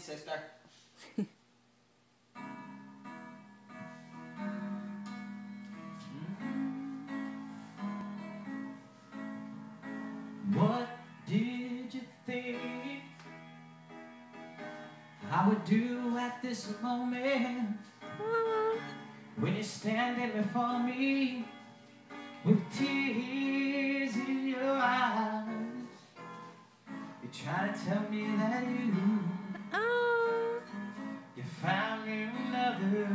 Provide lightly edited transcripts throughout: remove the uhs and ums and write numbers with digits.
sister. What did you think I would do at this moment when you're standing before me with tears in your eyes? You're trying to tell me that you found another,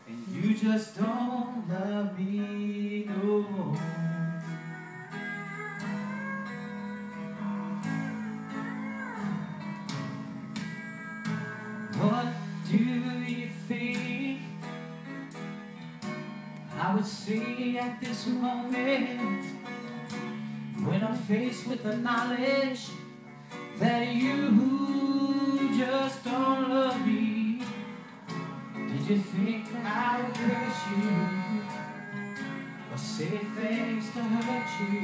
and you just don't love me no more. What do you think I would say at this moment when I'm faced with the knowledge that you just don't love me? Did you think I would hurt you or say things to hurt you?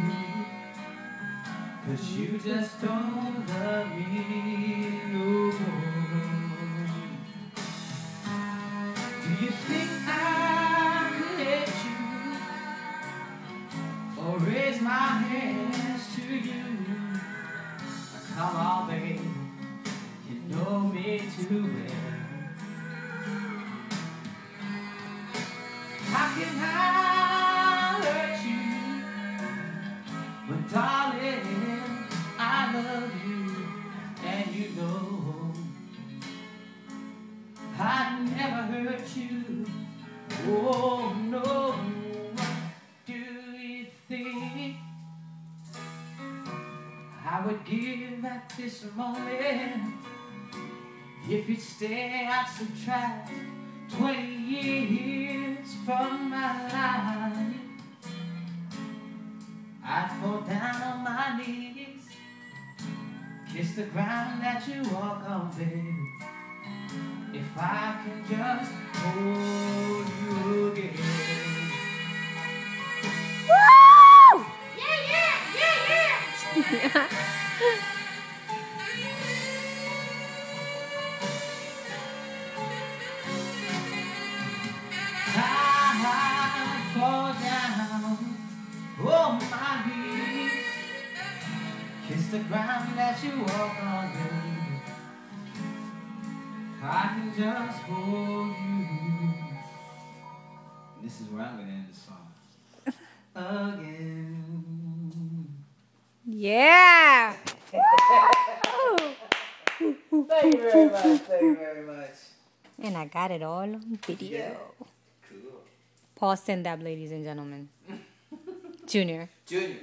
'Cause you just don't love me no more. Do you think I could let you or raise my hands to you? Come on, babe, you know me too well. How can I hurt you when, darling, I love you and you know I'd never hurt you? Oh no. What do you think I would give at this moment if you'd stay out subtract 20 years from my life? I'd fall down on my knees, kiss the ground that you walk on, babe, if I can just hold you again. Woo! Yeah, yeah, yeah, yeah. I fall down on my knees, kiss the ground that you walk on, babe, I can just hold you. This is where I'm gonna end the song. Again. Yeah. Thank you very much. Thank you very much. And I got it all on video. Yeah. Cool. Paul Sindab, ladies and gentlemen. Junior. Junior.